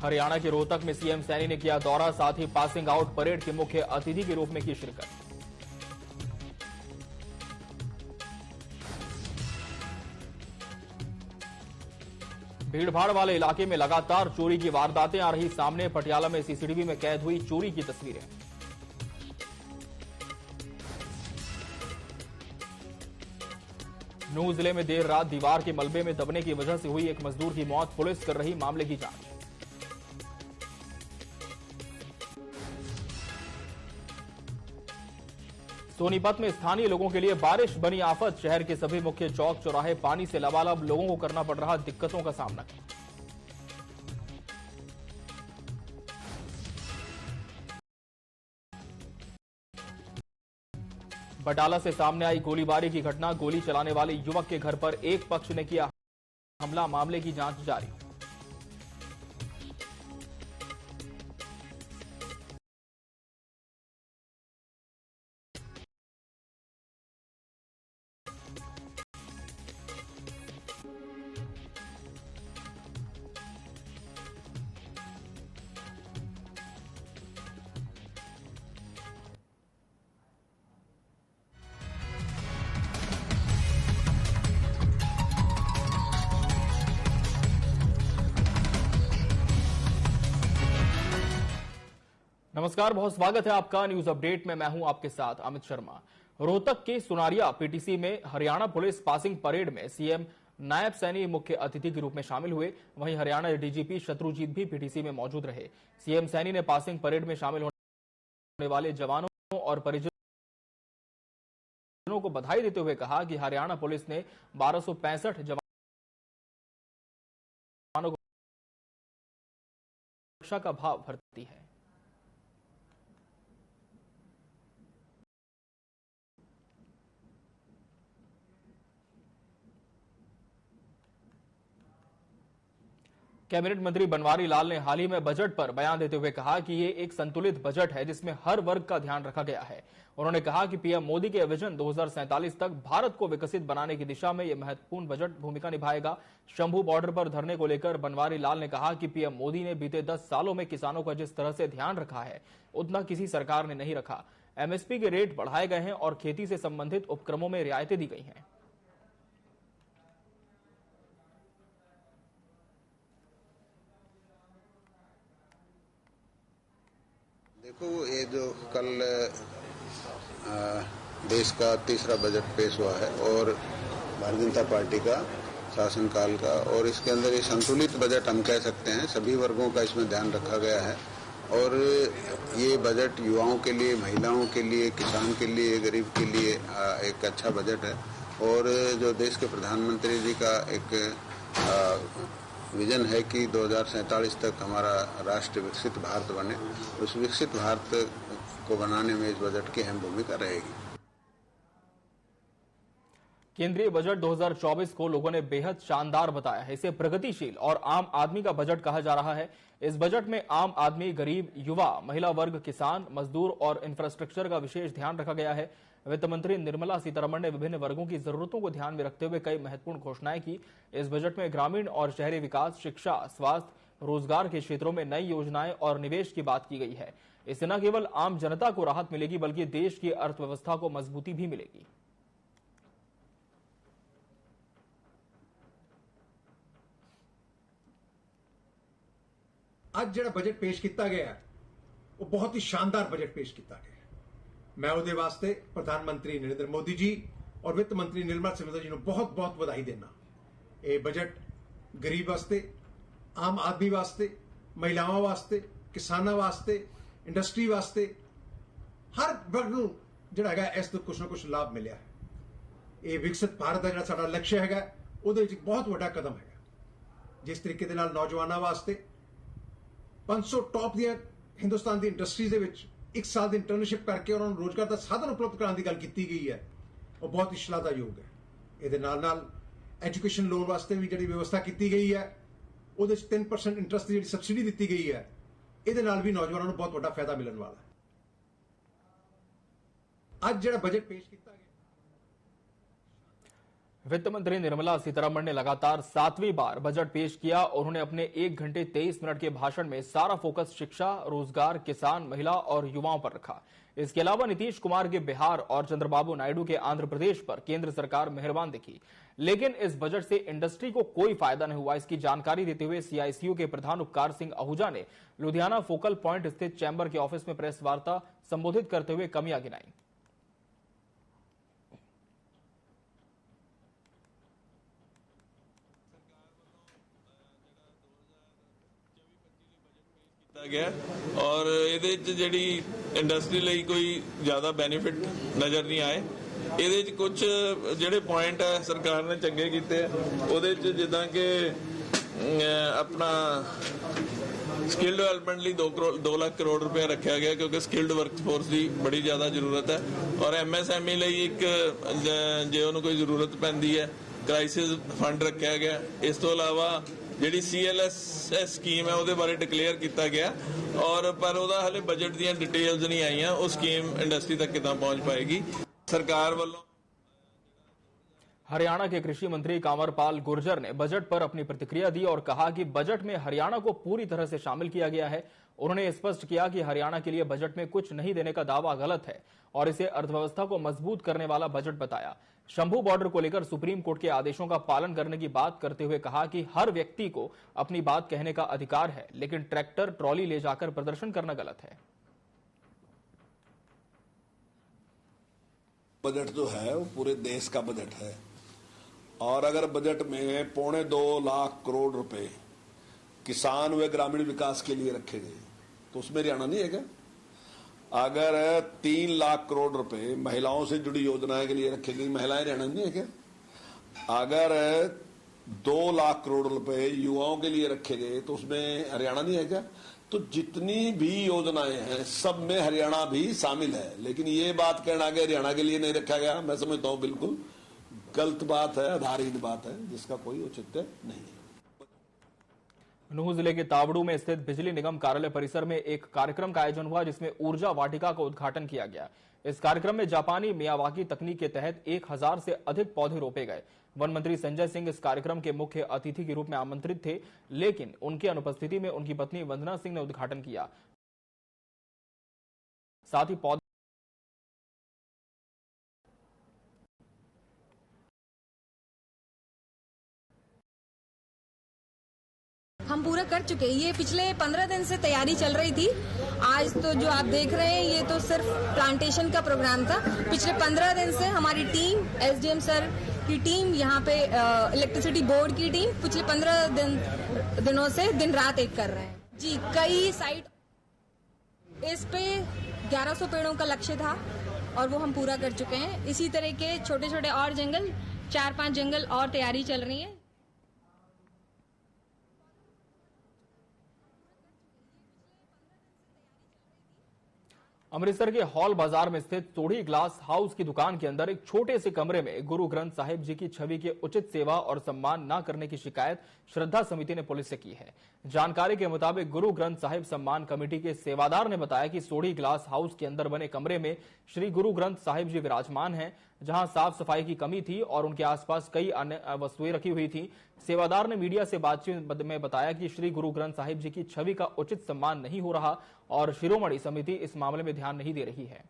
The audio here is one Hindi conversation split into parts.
हरियाणा के रोहतक में सीएम सैनी ने किया दौरा, साथ ही पासिंग आउट परेड के मुख्य अतिथि के रूप में की शिरकत। भीड़भाड़ वाले इलाके में लगातार चोरी की वारदातें आ रही सामने। पटियाला में सीसीटीवी में कैद हुई चोरी की तस्वीरें। नूंह जिले में देर रात दीवार के मलबे में दबने की वजह से हुई एक मजदूर की मौत, पुलिस कर रही मामले की जांच। सोनीपत में स्थानीय लोगों के लिए बारिश बनी आफत। शहर के सभी मुख्य चौक चौराहे पानी से लबालब, लोगों को करना पड़ रहा दिक्कतों का सामना। बटाला से सामने आई गोलीबारी की घटना। गोली चलाने वाले युवक के घर पर एक पक्ष ने किया हमला, मामले की जांच जारी। नमस्कार, बहुत स्वागत है आपका न्यूज अपडेट में। मैं हूं आपके साथ अमित शर्मा। रोहतक के सुनारिया पीटीसी में हरियाणा पुलिस पासिंग परेड में सीएम नायब सैनी मुख्य अतिथि के रूप में शामिल हुए। वहीं हरियाणा डीजीपी शत्रुजीत भी पीटीसी में मौजूद रहे। सीएम सैनी ने पासिंग परेड में शामिल होने वाले जवानों और परिजनों को बधाई देते हुए कहा कि हरियाणा पुलिस ने 1265 जवानों को सुरक्षा का भाव भरती है। कैबिनेट मंत्री बनवारी लाल ने हाल ही में बजट पर बयान देते हुए कहा कि ये एक संतुलित बजट है जिसमें हर वर्ग का ध्यान रखा गया है। उन्होंने कहा कि पीएम मोदी के विजन 2047 तक भारत को विकसित बनाने की दिशा में यह महत्वपूर्ण बजट भूमिका निभाएगा। शंभू बॉर्डर पर धरने को लेकर बनवारी लाल ने कहा कि पीएम मोदी ने बीते 10 सालों में किसानों का जिस तरह से ध्यान रखा है उतना किसी सरकार ने नहीं रखा। एमएसपी के रेट बढ़ाए गए हैं और खेती से संबंधित उपक्रमों में रियायतें दी गई हैं। देखो, ये जो कल देश का तीसरा बजट पेश हुआ है और भारतीय जनता पार्टी का शासनकाल का, और इसके अंदर ये संतुलित बजट हम कह सकते हैं। सभी वर्गों का इसमें ध्यान रखा गया है और ये बजट युवाओं के लिए, महिलाओं के लिए, किसान के लिए, गरीब के लिए एक अच्छा बजट है। और जो देश के प्रधानमंत्री जी का एक विजन है कि 2047 तक हमारा राष्ट्र विकसित भारत बने, उस विकसित भारत को बनाने में इस बजट की अहम भूमिका रहेगी। केंद्रीय बजट 2024 को लोगों ने बेहद शानदार बताया है। इसे प्रगतिशील और आम आदमी का बजट कहा जा रहा है। इस बजट में आम आदमी, गरीब, युवा, महिला वर्ग, किसान, मजदूर और इंफ्रास्ट्रक्चर का विशेष ध्यान रखा गया है। वित्त मंत्री निर्मला सीतारमण ने विभिन्न वर्गों की जरूरतों को ध्यान में रखते हुए कई महत्वपूर्ण घोषणाएं की। इस बजट में ग्रामीण और शहरी विकास, शिक्षा, स्वास्थ्य, रोजगार के क्षेत्रों में नई योजनाएं और निवेश की बात की गई है। इससे न केवल आम जनता को राहत मिलेगी बल्कि देश की अर्थव्यवस्था को मजबूती भी मिलेगी। ਅੱਜ ਜਿਹੜਾ ਬਜਟ ਪੇਸ਼ ਕੀਤਾ ਗਿਆ ਉਹ ਬਹੁਤ ਹੀ ਸ਼ਾਨਦਾਰ ਬਜਟ ਪੇਸ਼ ਕੀਤਾ ਗਿਆ। मैं ਉਹਦੇ ਵਾਸਤੇ ਪ੍ਰਧਾਨ ਮੰਤਰੀ ਨਰਿੰਦਰ ਮੋਦੀ ਜੀ और वित्त मंत्री निर्मला सीतारमण जी ਨੂੰ बहुत-बहुत ਵਧਾਈ ਦੇਣਾ। ਇਹ ਬਜਟ ਗਰੀਬ ਵਾਸਤੇ, ਆਮ ਆਦਮੀ ਵਾਸਤੇ, ਮਹਿਲਾਵਾਂ ਵਾਸਤੇ, ਕਿਸਾਨਾਂ ਵਾਸਤੇ, ਇੰਡਸਟਰੀ ਵਾਸਤੇ, ਹਰ ਵਰਗ ਨੂੰ ਜਿਹੜਾ ਹੈਗਾ ਇਸ ਤੋਂ ਕੁਝ ਨਾ ਕੁਝ ਲਾਭ ਮਿਲਿਆ ਹੈ। ਇਹ ਵਿਕਸਿਤ ਭਾਰਤ ਦਾ ਜਿਹੜਾ ਸਾਡਾ ਲਕਸ਼ ਹੈਗਾ ਉਹਦੇ ਵਿੱਚ ਬਹੁਤ ਵੱਡਾ ਕਦਮ ਹੈਗਾ। ਜਿਸ ਤਰੀਕੇ ਦੇ ਨਾਲ ਨੌਜਵਾਨਾਂ ਵਾਸਤੇ 500 ਟੌਪ ਦੀਆਂ ਹਿੰਦੁਸਤਾਨ ਦੀ ਇੰਡਸਟਰੀਜ਼ ਦੇ ਵਿੱਚ 1 ਸਾਲ ਦੀ ਇੰਟਰਨਸ਼ਿਪ ਕਰਕੇ ਉਹਨਾਂ ਨੂੰ ਰੋਜ਼ਗਾਰ ਦਾ ਸਾਧਨ ਉਪਲਬਧ ਕਰਾਉਣ ਦੀ ਗੱਲ ਕੀਤੀ ਗਈ ਹੈ, ਉਹ ਬਹੁਤ ਹੀ ਸ਼ਲਾਘਾਯੋਗ ਹੈ। ਇਹਦੇ ਨਾਲ ਐਜੂਕੇਸ਼ਨ ਲੋਨ ਵਾਸਤੇ ਵੀ ਜਿਹੜੀ ਵਿਵਸਥਾ ਕੀਤੀ ਗਈ ਹੈ ਉਹਦੇ 'ਚ 3% ਇੰਟਰਸਟ ਦੀ ਜਿਹੜੀ ਸਬਸਿਡੀ ਦਿੱਤੀ ਗਈ ਹੈ, ਇਹਦੇ ਨਾਲ ਵੀ ਨੌਜਵਾਨਾਂ ਨੂੰ ਬਹੁਤ ਵੱਡਾ ਫਾਇਦਾ ਮਿਲਣ ਵਾਲਾ ਹੈ। ਅੱਜ ਜਿਹੜਾ ਬਜਟ ਪੇਸ਼ ਕੀਤਾ ਗਿਆ। वित्त मंत्री निर्मला सीतारमण ने लगातार 7वीं बार बजट पेश किया और उन्होंने अपने 1 घंटे 23 मिनट के भाषण में सारा फोकस शिक्षा, रोजगार, किसान, महिला और युवाओं पर रखा। इसके अलावा नीतीश कुमार के बिहार और चंद्रबाबू नायडू के आंध्र प्रदेश पर केंद्र सरकार मेहरबान दिखी, लेकिन इस बजट से इंडस्ट्री को कोई फायदा नहीं हुआ। इसकी जानकारी देते हुए CICU के प्रधान उपकार सिंह आहूजा ने लुधियाना फोकल प्वाइंट स्थित चैंबर के ऑफिस में प्रेस वार्ता संबोधित करते हुए कमियां गिनाई। गया और ਇਹਦੇ ਚ ਜਿਹੜੀ ਇੰਡਸਟਰੀ ਲਈ ਕੋਈ ਜ਼ਿਆਦਾ ਬੈਨੀਫਿਟ ਨਜ਼ਰ ਨਹੀਂ ਆਏ। ਇਹਦੇ ਚ ਕੁਝ ਜਿਹੜੇ ਪੁਆਇੰਟ ਹੈ ਸਰਕਾਰ ਨੇ ਚੰਗੇ ਕੀਤੇ ਉਹਦੇ ਚ ਜਿੱਦਾਂ ਕਿ ਆਪਣਾ ਸਕਿੱਲ ਡਿਵੈਲਪਮੈਂਟ ਲਈ 2 ਲੱਖ ਕਰੋੜ ਰੁਪਏ ਰੱਖਿਆ ਗਿਆ ਕਿਉਂਕਿ ਸਕਿੱਲਡ ਵਰਕਫੋਰਸ ਦੀ ਬੜੀ ਜ਼ਿਆਦਾ ਜ਼ਰੂਰਤ ਹੈ ਔਰ MSME ਲਈ ਇੱਕ ਜੇ ਉਹਨੂੰ ਕੋਈ ਜ਼ਰੂਰਤ ਪੈਂਦੀ ਹੈ ਕ੍ਰਾਈਸਿਸ ਫੰਡ ਰੱਖਿਆ ਗਿਆ। ਇਸ ਤੋਂ ਇਲਾਵਾ ਜਿਹੜੀ CLSS ਸਕੀਮ ਹੈ ਉਹਦੇ ਬਾਰੇ ਡਿਕਲੇਅਰ ਕੀਤਾ ਗਿਆ ਔਰ ਪਰ ਉਹਦਾ ਹਲੇ ਬਜਟ ਦੀਆਂ ਡਿਟੇਲਸ ਨਹੀਂ ਆਈਆਂ। ਉਹ ਸਕੀਮ ਇੰਡਸਟਰੀ ਤੱਕ ਕਿੱਦਾਂ ਪਹੁੰਚ ਪਾਏਗੀ सरकार वालों। हरियाणा के कृषि मंत्री कंवरपाल गुर्जर ने बजट पर अपनी प्रतिक्रिया दी और कहा कि बजट में हरियाणा को पूरी तरह से शामिल किया गया है। उन्होंने स्पष्ट किया कि हरियाणा के लिए बजट में कुछ नहीं देने का दावा गलत है और इसे अर्थव्यवस्था को मजबूत करने वाला बजट बताया। शंभू बॉर्डर को लेकर सुप्रीम कोर्ट के आदेशों का पालन करने की बात करते हुए कहा कि हर व्यक्ति को अपनी बात कहने का अधिकार है, लेकिन ट्रैक्टर ट्रॉली ले जाकर प्रदर्शन करना गलत है। बजट जो है वो पूरे देश का बजट है और अगर बजट में 2.25 लाख करोड़ रुपए किसान व ग्रामीण विकास के लिए रखे गए तो उसमें हरियाणा नहीं है क्या? अगर 3 लाख करोड़ रुपए महिलाओं से जुड़ी योजनाएं के लिए रखे गई, महिलाएं हरियाणा नहीं है क्या? अगर 2 लाख करोड़ रुपए युवाओं के लिए रखे गए तो उसमें हरियाणा नहीं है क्या? तो जितनी भी योजनाएं हैं सब में हरियाणा भी शामिल है, लेकिन ये बात कहना कि हरियाणा के लिए नहीं रखा गया मैं समझता हूं बिल्कुल गलत बात है, आधारहीन बात है जिसका कोई औचित्य नहीं है। नूंह जिले के तावड़ू में स्थित बिजली निगम कार्यालय परिसर में एक कार्यक्रम का आयोजन हुआ जिसमें ऊर्जा वाटिका का उद्घाटन किया गया। इस कार्यक्रम में जापानी मियावाकी तकनीक के तहत 1000 से अधिक पौधे रोपे गए। वन मंत्री संजय सिंह इस कार्यक्रम के मुख्य अतिथि के रूप में आमंत्रित थे, लेकिन उनकी अनुपस्थिति में उनकी पत्नी वंदना सिंह ने उद्घाटन किया। साथ ही पौधे हम पूरा कर चुके हैं। ये पिछले 15 दिन से तैयारी चल रही थी। आज तो जो आप देख रहे हैं ये तो सिर्फ प्लांटेशन का प्रोग्राम था। पिछले 15 दिन से हमारी टीम, SDM सर की टीम, यहाँ पे इलेक्ट्रिसिटी बोर्ड की टीम पिछले 15 दिनों से दिन रात एक कर रहे हैं जी। कई साइट इस पे 1100 पेड़ों का लक्ष्य था और वो हम पूरा कर चुके हैं। इसी तरह के छोटे छोटे और जंगल, 4-5 जंगल और तैयारी चल रही है। अमृतसर के हॉल बाजार में स्थित सोढ़ी ग्लास हाउस की दुकान के अंदर एक छोटे से कमरे में गुरु ग्रंथ साहिब जी की छवि के उचित सेवा और सम्मान न करने की शिकायत श्रद्धा समिति ने पुलिस से की है। जानकारी के मुताबिक गुरु ग्रंथ साहिब सम्मान कमेटी के सेवादार ने बताया कि सोढ़ी ग्लास हाउस के अंदर बने कमरे में श्री गुरु ग्रंथ साहिब जी विराजमान हैं, जहां साफ सफाई की कमी थी और उनके आसपास कई अन्य वस्तुएं रखी हुई थी। सेवादार ने मीडिया से बातचीत में बताया कि श्री गुरु ग्रंथ साहिब जी की छवि का उचित सम्मान नहीं हो रहा और शिरोमणि समिति इस मामले में ध्यान नहीं दे रही है।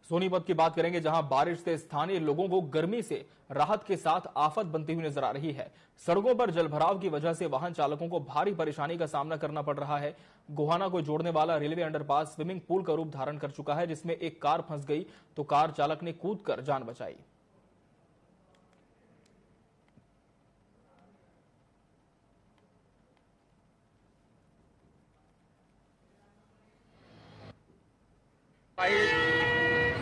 सोनीपत की बात करेंगे, जहां बारिश से स्थानीय लोगों को गर्मी से राहत के साथ आफत बनती हुई नजर आ रही है। सड़कों पर जलभराव की वजह से वाहन चालकों को भारी परेशानी का सामना करना पड़ रहा है। गोहाना को जोड़ने वाला रेलवे अंडरपास स्विमिंग पूल का रूप धारण कर चुका है, जिसमें एक कार फंस गई तो कार चालक ने कूदकर जान बचाई।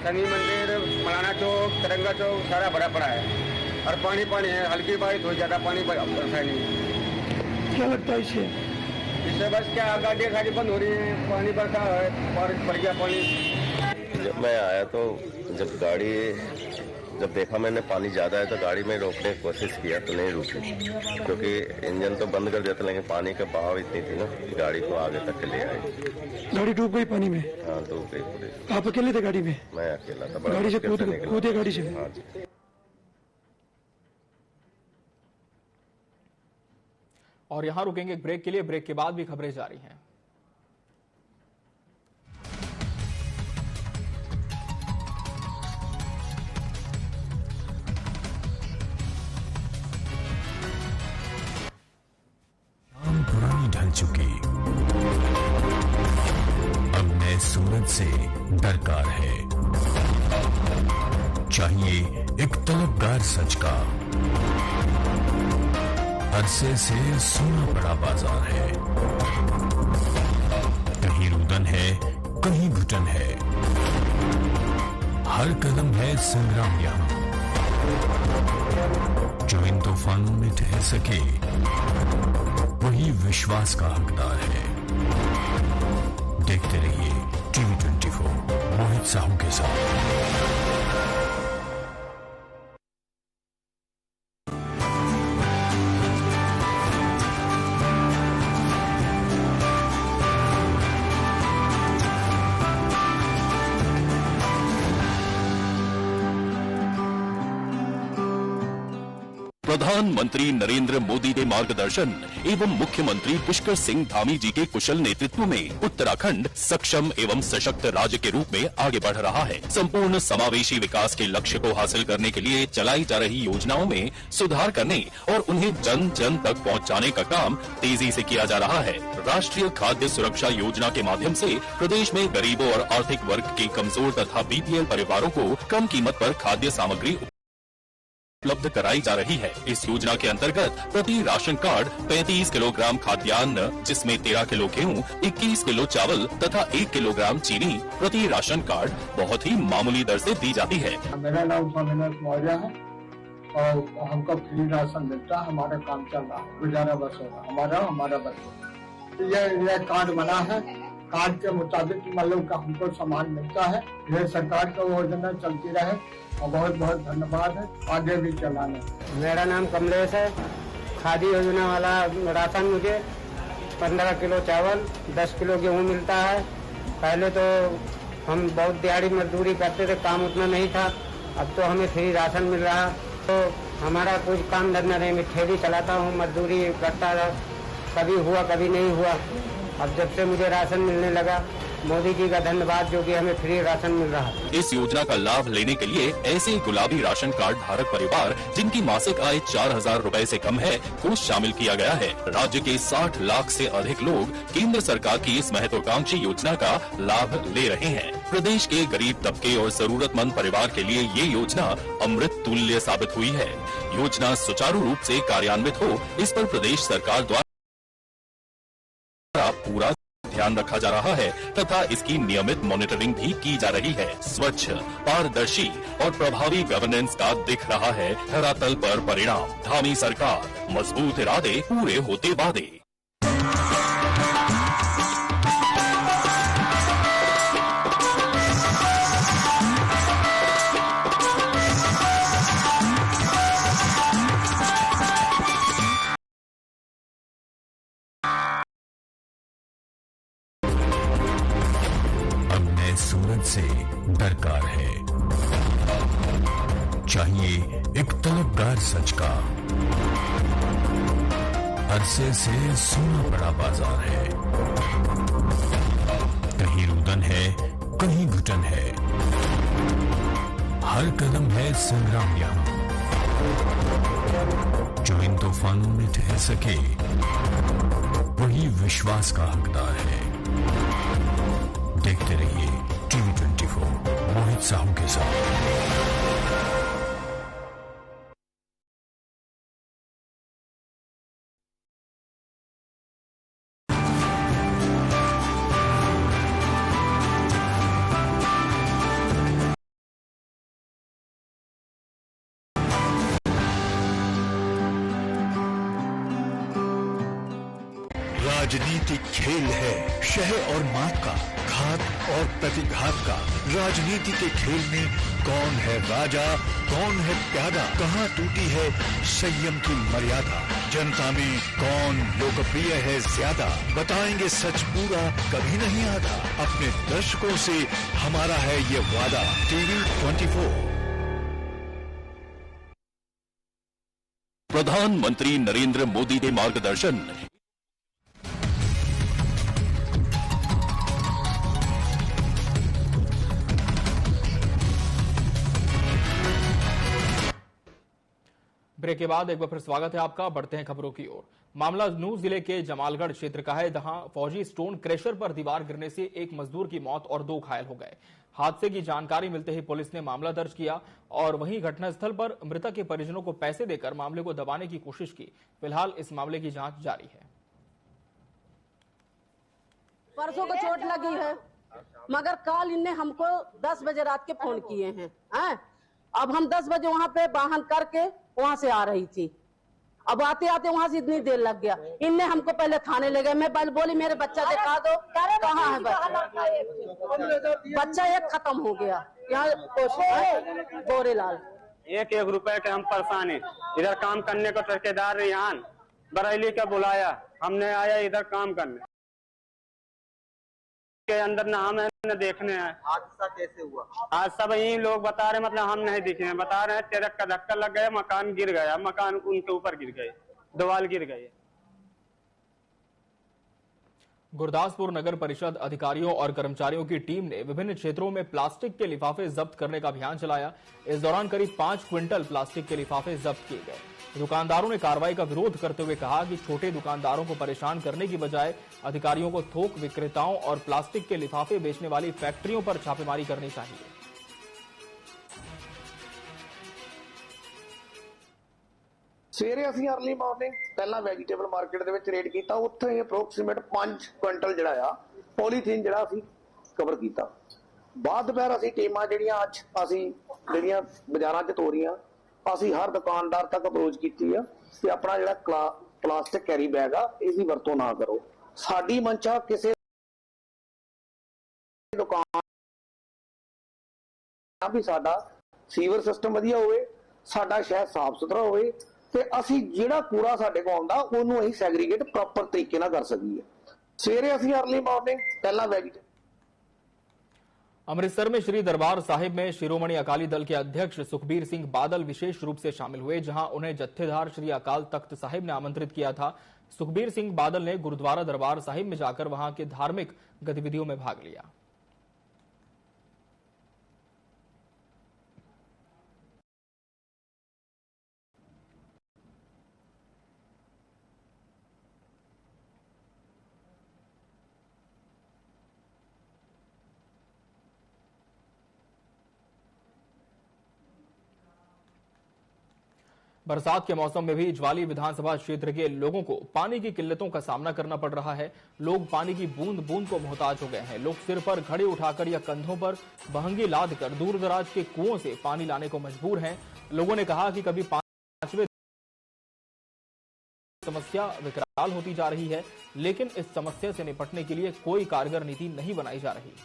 शनि मंदिर, मौलाना चौक, तिरंगा चौक सारा भरा पड़ा है और पानी पानी है। हल्की बारिश हो, ज्यादा पानी पड़ता नहीं। क्या लगता है इसे? इससे बस क्या गाड़ियाँ सारी बंद हो रही है, पानी बरसा है, बारिश पड़ गया पानी। जब मैं आया तो जब देखा मैंने पानी ज्यादा है तो गाड़ी में रोकने की कोशिश किया तो नहीं रुकी, क्योंकि इंजन तो बंद कर देता, लेकिन पानी का बहाव इतनी थी ना कि गाड़ी को आगे तक ले आई। गाड़ी डूब गई पानी में? हाँ, डूब गई पूरी। आप अकेले थे गाड़ी में? मैं अकेला था। गाड़ी से कूदे गाड़ी से? हाँ जी। और यहां रुकेंगे एक ब्रेक के लिए। ब्रेक के बाद भी खबरें जारी हैं। पुरानी ढल चुकी, अब नए सूरज से दरकार है। चाहिए एक तलबगार सच का, अरसे से सोना बड़ा बाजार है। कहीं रुदन है, कहीं घुटन है, हर कदम है संग्राम यहां। जो इन तूफानों में ठहर सके वही विश्वास का हकदार है। देखते रहिए टीवी 24 मोहित साहू के साथ। प्रधानमंत्री नरेंद्र मोदी के मार्गदर्शन एवं मुख्यमंत्री पुष्कर सिंह धामी जी के कुशल नेतृत्व में उत्तराखंड सक्षम एवं सशक्त राज्य के रूप में आगे बढ़ रहा है। संपूर्ण समावेशी विकास के लक्ष्य को हासिल करने के लिए चलाई जा रही योजनाओं में सुधार करने और उन्हें जन जन तक पहुंचाने का काम तेजी से किया जा रहा है। राष्ट्रीय खाद्य सुरक्षा योजना के माध्यम से प्रदेश में गरीबों और आर्थिक वर्ग के कमजोर तथा बीपीएल परिवारों को कम कीमत पर खाद्य सामग्री उपलब्ध कराई जा रही है। इस योजना के अंतर्गत प्रति राशन कार्ड 35 किलोग्राम खाद्यान्न, जिसमें 13 किलो गेहूं, 21 किलो चावल तथा 1 किलोग्राम चीनी प्रति राशन कार्ड बहुत ही मामूली दर से दी जाती है। मेरा नाम स्वामीनाथ मौर्य है और हमको फ्री राशन मिलता है। हमारा काम चल रहा है, गुजारा बस हो रहा है हमारा बस। यह कार्ड बना है, कार्ड के मुताबिक मतलब का हमको सामान मिलता है। यह सरकार का योजना चलती रहे और बहुत बहुत धन्यवाद है, आगे भी चलाने। मेरा नाम कमलेश है। खादी योजना वाला राशन मुझे 15 किलो चावल, 10 किलो गेहूँ मिलता है। पहले तो हम बहुत दिहाड़ी मजदूरी करते थे, काम उतना नहीं था। अब तो हमें फ्री राशन मिल रहा, तो हमारा कुछ काम धंधा नहीं। मैं ठेली चलाता हूँ, मजदूरी करता था, कभी हुआ कभी नहीं हुआ। अब जब से मुझे राशन मिलने लगा, मोदी जी का धन्यवाद जो कि हमें फ्री राशन मिल रहा है। इस योजना का लाभ लेने के लिए ऐसे गुलाबी राशन कार्ड धारक परिवार जिनकी मासिक आय 4,000 रुपए से कम है को शामिल किया गया है। राज्य के 60 लाख से अधिक लोग केंद्र सरकार की इस महत्वाकांक्षी योजना का लाभ ले रहे हैं। प्रदेश के गरीब तबके और जरूरतमंद परिवार के लिए ये योजना अमृत तुल्य साबित हुई है। योजना सुचारू रूप से कार्यान्वित हो, इस पर प्रदेश सरकार द्वारा पूरा ध्यान रखा जा रहा है तथा इसकी नियमित मॉनिटरिंग भी की जा रही है। स्वच्छ, पारदर्शी और प्रभावी गवर्नेंस का दिख रहा है धरातल पर परिणाम। धामी सरकार, मजबूत इरादे, पूरे होते वादे। सूरज से दरकार है। चाहिए एक तलबगार सच का, अरसे से सोना बड़ा बाजार है। कहीं रुदन है, कहीं घुटन है, हर कदम है संग्राम यहां। जो इन तूफानों में ठहर सके वही विश्वास का हकदार है। देखते रहिए टीवी 24 मोहित साहू के साथ। राजनीतिक खेल है शह और मात का, घात और प्रतिघात का। राजनीति के खेल में कौन है राजा, कौन है प्यादा, कहाँ टूटी है संयम की मर्यादा, जनता में कौन लोकप्रिय है ज्यादा। बताएंगे सच पूरा कभी नहीं आधा, अपने दर्शकों से हमारा है ये वादा। टीवी 24। प्रधानमंत्री नरेंद्र मोदी के मार्गदर्शन। ब्रेक के बाद एक बार फिर स्वागत है आपका। बढ़ते हैं खबरों की ओर। मामला नूह जिले के जमालगढ़ क्षेत्र का है, जहां फौजी स्टोन क्रेशर पर दीवार गिरने से एक मजदूर की मौत और 2 घायल हो गए। हादसे की जानकारी मिलते ही पुलिस ने मामला दर्ज किया और वहीं घटनास्थल पर मृतक के परिजनों को पैसे देकर मामले को दबाने की कोशिश की। फिलहाल इस मामले की जांच जारी है। परसों को चोट लगी है, मगर कल इनने हमको 10 बजे रात के फोन किए हैं। अब हम 10 बजे वहाँ पे वाहन करके वहाँ से आ रही थी। अब आते आते वहाँ से इतनी देर लग गया। इनने हमको पहले थाने ले गए। मैं बोली मेरे बच्चा दिखा दो, कहाँ है बच्चा? बच्चा एक खत्म हो गया यहाँ गोरेलाल। 1 रुपए के हम परेशान हैं। इधर काम करने को ठेकेदार रेहान बरेली का बुलाया, हमने आया इधर काम करने के अंदर ना हम न देखने आए। हादसा कैसे हुआ? आज सब यही लोग बता रहे, मतलब हम नहीं दिखे हैं, बता रहे हैं ट्रक का धक्का लग गया, मकान गिर गया, मकान उनके ऊपर गिर गए, दीवार गिर गए। गुरदासपुर नगर परिषद अधिकारियों और कर्मचारियों की टीम ने विभिन्न क्षेत्रों में प्लास्टिक के लिफाफे जब्त करने का अभियान चलाया। इस दौरान करीब 5 क्विंटल प्लास्टिक के लिफाफे जब्त किए गए। दुकानदारों ने कार्रवाई का विरोध करते हुए कहा कि छोटे दुकानदारों को परेशान करने की बजाय अधिकारियों को थोक विक्रेताओं और प्लास्टिक के लिफाफे बेचने वाली फैक्ट्रियों पर छापेमारी करनी चाहिए। ਸਵੇਰੇ ਅਸੀਂ अर्ਲੀ ਮਾਰਨਿੰਗ ਪਹਿਲਾਂ ਵੈਜੀਟੇਬਲ ਮਾਰਕੀਟ ਦੇ ਵਿੱਚ ਰੇਡ ਕੀਤਾ। ਉੱਥੇ ਅਪਰੋਕਸੀਮੇਟ 5 ਕੁਇੰਟਲ ਜਿਹੜਾ ਆ ਪੋਲੀਥੀਨ ਜਿਹੜਾ ਅਸੀਂ ਕਵਰ ਕੀਤਾ। ਬਾਅਦ ਦੁਪਹਿਰ ਅਸੀਂ ਟੀਮਾਂ ਜਿਹੜੀਆਂ ਅੱਜ ਅਸੀਂ ਜਿਹੜੀਆਂ ਬਾਜ਼ਾਰਾਂ 'ਚ ਤੋਰੀਆਂ, ਅਸੀਂ ਹਰ ਦੁਕਾਨਦਾਰ ਤੱਕ ਅਪਰੋਚ ਕੀਤੀ ਆ ਕਿ ਆਪਣਾ ਜਿਹੜਾ ਪਲਾਸਟਿਕ ਕੈਰੀ ਬੈਗ ਆ ਇਹਦੀ ਵਰਤੋਂ ਨਾ ਕਰੋ। ਸਾਡੀ ਮਨਸ਼ਾ ਕਿਸੇ ਦੁਕਾਨ ਵੀ ਸਾਡਾ ਸੀਵਰ ਸਿਸਟਮ ਵਧੀਆ ਹੋਵੇ, ਸਾਡਾ ਸ਼ਹਿਰ ਸਾਫ਼ ਸੁਥਰਾ ਹੋਵੇ ਤੇ ਅਸੀਂ ਜਿਹੜਾ ਕੂੜਾ ਸਾਡੇ ਕੋਲ ਆਉਂਦਾ ਉਹਨੂੰ ਅਸੀਂ ਸੈਗਰੀਗੇਟ ਪ੍ਰੋਪਰ ਤਰੀਕੇ ਨਾਲ ਕਰ ਸਕੀਏ। ਸਵੇਰੇ ਅਸੀਂ अर्ਲੀ ਮਾਰਨਿੰਗ ਪਹਿਲਾਂ ਵੈਜੀਟੇਬਲ। अमृतसर में श्री दरबार साहिब में शिरोमणि अकाली दल के अध्यक्ष सुखबीर सिंह बादल विशेष रूप से शामिल हुए, जहां उन्हें जत्थेदार श्री अकाल तख्त साहिब ने आमंत्रित किया था। सुखबीर सिंह बादल ने गुरुद्वारा दरबार साहिब में जाकर वहां के धार्मिक गतिविधियों में भाग लिया। बरसात के मौसम में भी ज्वाली विधानसभा क्षेत्र के लोगों को पानी की किल्लतों का सामना करना पड़ रहा है। लोग पानी की बूंद बूंद को मोहताज हो गए हैं। लोग सिर पर घड़े उठाकर या कंधों पर बहंगी लाद कर दूर दराज के कुओं से पानी लाने को मजबूर हैं। लोगों ने कहा कि कभी 5वें समस्या विकराल होती जा रही है, लेकिन इस समस्या से निपटने के लिए कोई कारगर नीति नहीं बनाई जा रही।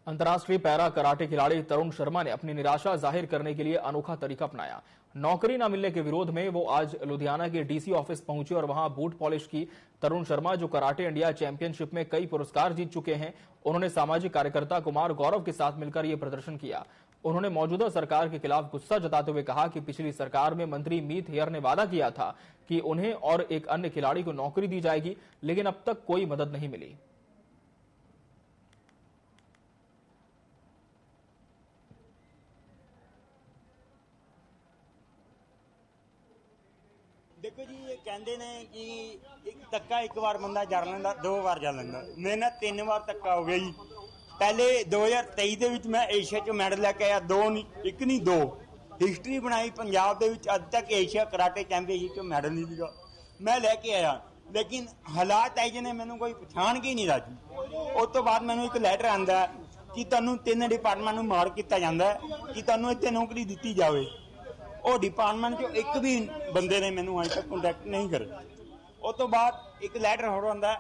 अंतर्राष्ट्रीय पैरा कराटे खिलाड़ी तरुण शर्मा ने अपनी निराशा जाहिर करने के लिए अनोखा तरीका अपनाया। नौकरी न मिलने के विरोध में वो आज लुधियाना के डीसी ऑफिस पहुंचे और वहां बूट पॉलिश की। तरुण शर्मा, जो कराटे इंडिया चैंपियनशिप में कई पुरस्कार जीत चुके हैं, उन्होंने सामाजिक कार्यकर्ता कुमार गौरव के साथ मिलकर यह प्रदर्शन किया। उन्होंने मौजूदा सरकार के खिलाफ गुस्सा जताते हुए कहा कि पिछली सरकार में मंत्री मीत हेयर ने वादा किया था कि उन्हें और एक अन्य खिलाड़ी को नौकरी दी जाएगी, लेकिन अब तक कोई मदद नहीं मिली। देखो जी, ये कहते ने कि धक्का एक बार बंदा जड़ लेंदा, 2 बार जड़ लेंदा। मेरे ना 3 बार धक्का हो गया जी। पहले 2023 ਦੇ ਵਿੱਚ मैं एशिया च मैडल लेके आया, 2 नहीं 1 नहीं 2 हिस्टरी बनाई पंजाब ਦੇ ਵਿੱਚ। ਅੱਜ तक एशिया कराटे चैंपियनशिप च मैडल नहीं दिया, मैं लेके आया। लेकिन हालात ऐसे ने मैंने कोई पछाण के नहीं राजी। उस तो बाद मैंने एक लैटर आंदा कि ਤੁਹਾਨੂੰ 3 डिपार्टमेंट ਨੂੰ ਮਾਰ ਕੀਤਾ ਜਾਂਦਾ ਕਿ ਤੁਹਾਨੂੰ ਇੱਥੇ ਨੌਕਰੀ ਦਿੱਤੀ ਜਾਵੇ। ਉਹ ਡਿਪਾਰਟਮੈਂਟ ਚੋਂ ਇੱਕ ਵੀ ਬੰਦੇ ਨੇ ਮੈਨੂੰ ਅਜੇ ਤੱਕ ਕੰਟੈਕਟ ਨਹੀਂ ਕਰਿਆ। ਉਸ ਤੋਂ ਬਾਅਦ ਇੱਕ ਲੈਟਰ ਹੋਰ ਆਉਂਦਾ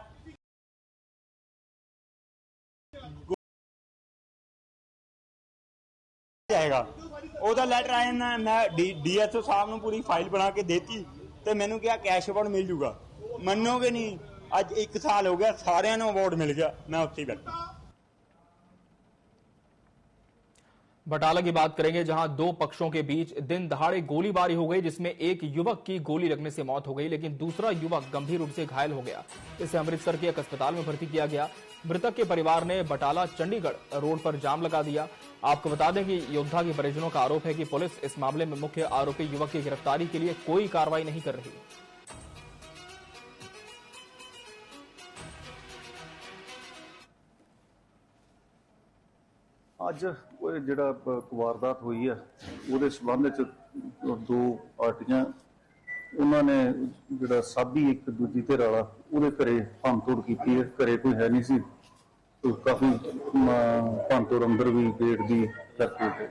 ਜਾਏਗਾ, ਉਹਦਾ ਲੈਟਰ ਆਇਆ ਨਾ, ਮੈਂ ਡੀਐਸਓ ਸਾਹਿਬ ਨੂੰ ਪੂਰੀ ਫਾਈਲ ਬਣਾ ਕੇ ਦੇਤੀ ਤੇ ਮੈਨੂੰ ਕਿਹਾ ਕੈਸ਼ ਅਵਾਰਡ ਮਿਲ ਜੂਗਾ। ਮੰਨੋਗੇ ਨਹੀਂ, ਅੱਜ 1 ਸਾਲ ਹੋ ਗਿਆ, ਸਾਰਿਆਂ ਨੂੰ अवार्ड मिल गया, मैं ਉੱਥੇ ही बैठा। बटाला की बात करेंगे, जहां दो पक्षों के बीच दिन दहाड़े गोलीबारी हो गई, जिसमें एक युवक की गोली लगने से मौत हो गई, लेकिन दूसरा युवक गंभीर रूप से घायल हो गया। इसे अमृतसर के एक अस्पताल में भर्ती किया गया। मृतक के परिवार ने बटाला चंडीगढ़ रोड पर जाम लगा दिया। आपको बता दें कि योद्धा के परिजनों का आरोप है कि पुलिस इस मामले में मुख्य आरोपी युवक की गिरफ्तारी के लिए कोई कार्रवाई नहीं कर रही। ਅੱਜ ਉਹ ਜਿਹੜਾ ਵਾਰਦਾਤ ਹੋਈ ਹੈ ਉਹਦੇ ਸਬੰਧ ਵਿੱਚ ਦੋ ਪਾਰਟੀਆਂ, ਉਹਨਾਂ ਨੇ ਜਿਹੜਾ ਸਾਬੀ ਇੱਕ ਦੂਜੀ ਧਿਰ ਵਾਲਾ ਉਹਦੇ ਘਰੇ ਭੰਨਤੋੜ ਕੀਤੀ ਹੈ। ਘਰੇ ਕੋਈ ਹੈ ਨਹੀਂ ਸੀ, ਕਾਫੀ ਭੰਨਤੋੜ ਅੰਦਰ ਵੀ ਗੇਟ ਦੀ ਕਰਕੇ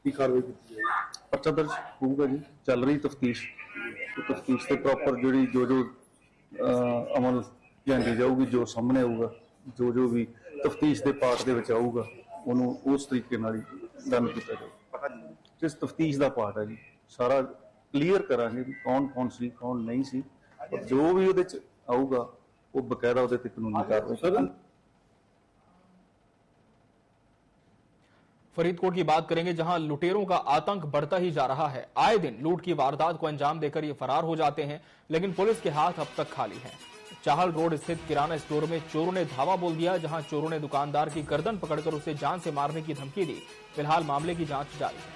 ਕੀ ਕਾਰਵਾਈ ਕੀਤੀ ਹੈ। ਪਰਚਾ ਦਰਜ ਹੋਊਗਾ ਜੀ, ਚੱਲ ਰਹੀ ਤਫਤੀਸ਼ ਤੇ ਪ੍ਰੋਪਰ ਜਿਹੜੀ ਜੋ ਅਮਲ ਜਾਂਦੀ ਜਾਊਗੀ, ਜੋ ਸਾਹਮਣੇ ਆਊਗਾ, ਜੋ ਵੀ ਤਫਤੀਸ਼ ਦੇ ਪਾਰਟ ਦੇ ਵਿੱਚ ਆਊਗਾ ਉਹਨੂੰ ਉਸ ਤਰੀਕੇ ਨਾਲ ਹੀ ਡਨ ਕੀਤਾ ਜਾਊਗਾ। ਜਿਸ ਤਫਤੀਸ਼ ਦਾ ਪਾਰਟ ਹੈ ਜੀ, ਸਾਰਾ ਕਲੀਅਰ ਕਰਾਂਗੇ ਵੀ ਕੌਣ ਸੀ ਕੌਣ ਨਹੀਂ ਸੀ, ਜੋ ਵੀ ਉਹਦੇ ਚ ਆਊਗਾ ਉਹ ਬਕਾਇਦਾ ਉਹਦੇ ਤੇ ਕਾਨੂੰਨੀ ਕਾਰਵਾਈ ਕਰਾਂਗੇ। फरीदकोट की बात करेंगे, जहां लुटेरों का आतंक बढ़ता ही जा रहा है। आए दिन लूट की वारदात को अंजाम देकर ये फरार हो जाते हैं, लेकिन पुलिस के हाथ अब तक खाली हैं। चाहल रोड स्थित किराना स्टोर में चोरों ने धावा बोल दिया, जहां चोरों ने दुकानदार की गर्दन पकड़कर उसे जान से मारने की धमकी दी। फिलहाल मामले की जांच जारी है।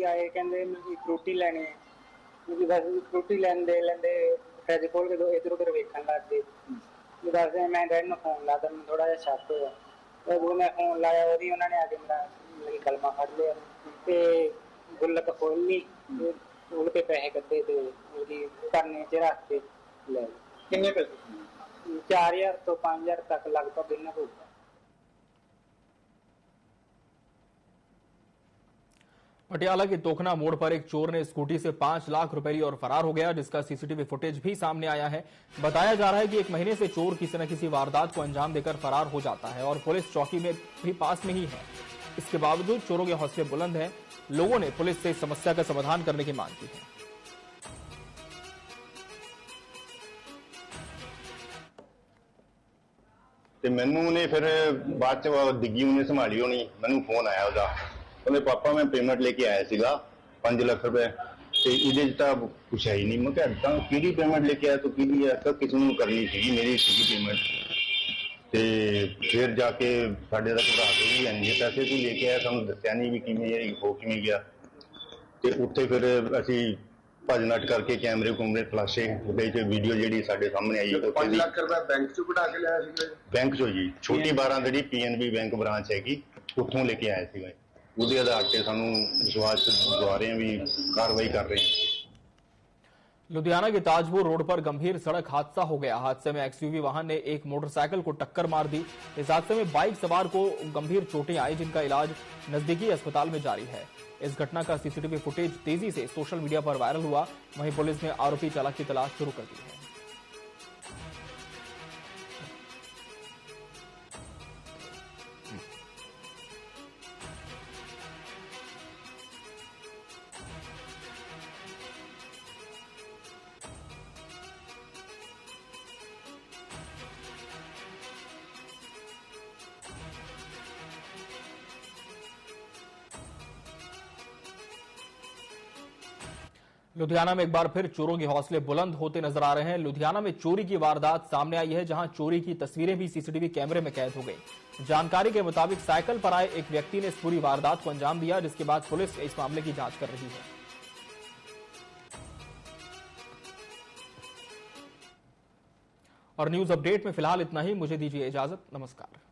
आए कहते फ्रूटी लैनी है, बस फ्रूटी लेंदे फ्रिज खोल के इधर उधर वेखन लग गए। दस मैं डैडी ने फोन लाया, मैं थोड़ा जहा शक होया, वो मैं फोन लाया उन्होंने आके मेरा कलमा फड़ लिया ते गुल्लक खोलनी, उसके पैसे कद्दे ते करने च रख के ले। कितने पैसे? 4000 तो 5000 तक लगभग इन्ना होगा। पटियाला के तोखना मोड़ पर एक चोर ने स्कूटी से 5 लाख रुपए ली और फरार हो गया, जिसका सीसीटीवी फुटेज भी सामने आया है। बताया जा रहा है कि एक महीने से चोर किसी न किसी वारदात को अंजाम देकर फरार हो जाता है और पुलिस चौकी में भी पास में ही है। इसके बावजूद चोरों के हौसले बुलंद हैं। लोगों ने पुलिस से इस समस्या का समाधान करने की मांग की है। मैनू ने फिर बाद च दिग्गी उन्हें संभाली होनी, मैनू फोन आया ਉਹਦਾ, ਕਹਿੰਦੇ ਪਾਪਾ ਮੈਂ ਪੇਮੈਂਟ ਲੈ ਕੇ ਆਇਆ ਸੀਗਾ 5 ਲੱਖ ਰੁਪਏ ਤੇ ਇਹਦੇ ਚ ਤਾਂ ਕੁਛ ਹੈ ਹੀ ਨਹੀਂ। ਮੈਂ ਕਿਹਾ ਤਾਂ ਕਿਹੜੀ ਪੇਮੈਂਟ ਲੈ ਕੇ ਆਇਆ ਤੂੰ, ਕਿਹਦੀ ਹੈ? ਤਾਂ ਕਿਸੇ ਨੂੰ ਕਰਨੀ ਸੀਗੀ, ਮੇਰੀ ਸੀਗੀ ਪੇਮੈਂਟ। ਤੇ ਫਿਰ ਜਾ ਕੇ ਸਾਡੇ ਦਾ ਘਬਰਾ ਕੇ ਵੀ ਇੰਨੇ ਪੈਸੇ ਤੂੰ ਲੈ ਕੇ ਆਇਆ, ਸਾਨੂੰ ਦੱਸਿਆ ਨਹੀਂ ਵੀ ਕਿਵੇਂ ਹੋ ਕਿਵੇਂ ਗਿਆ। ਤੇ ਉੱਥੇ ਫਿਰ ਅਸੀਂ ਭੱਜ ਨੱਠ ਕਰਕੇ ਕੈਮਰੇ ਕੁਮਰੇ ਫਲਾਸ਼ੇ, ਉਹਦੇ ਚ ਵੀਡੀਓ ਜਿਹੜੀ ਸਾਡੇ ਸਾਹਮਣੇ ਆਈ। 5 ਲੱਖ ਰੁਪਏ ਬੈਂਕ ਚੋਂ ਕਢਾ ਕੇ ਲਿਆਇਆ ਸੀਗਾ? ਬੈਂਕ ਚੋਂ ਜੀ, ਛੋਟੀ 12 ਜਿਹੜੀ PNB ਬੈਂਕ ਬ੍ਰਾਂਚ ਹੈਗੀ, ਉੱਥੋਂ ਲੈ ਕੇ ਆਇਆ ਸੀਗਾ। ਉਹਦੇ ਆਧਾਰ ਤੇ ਸਾਨੂੰ ਵਿਸ਼ਵਾਸ ਦਿਵਾ ਰਹੇ हैं भी कार्रवाई कर रहे हैं। लुधियाना के ताजपुर रोड पर गंभीर सड़क हादसा हो गया। हादसे में XUV वाहन ने एक मोटरसाइकिल को टक्कर मार दी। इस हादसे में बाइक सवार को गंभीर चोटें आई, जिनका इलाज नजदीकी अस्पताल में जारी है। इस घटना का सीसीटीवी फुटेज तेजी से सोशल मीडिया पर वायरल हुआ। वहीं पुलिस ने आरोपी चालक की तलाश शुरू कर दी है। लुधियाना में एक बार फिर चोरों के हौसले बुलंद होते नजर आ रहे हैं। लुधियाना में चोरी की वारदात सामने आई है, जहां चोरी की तस्वीरें भी सीसीटीवी कैमरे में कैद हो गई। जानकारी के मुताबिक साइकिल पर आए एक व्यक्ति ने इस पूरी वारदात को अंजाम दिया, जिसके बाद पुलिस इस मामले की जांच कर रही है। और न्यूज अपडेट में फिलहाल इतना ही। मुझे दीजिए इजाजत। नमस्कार।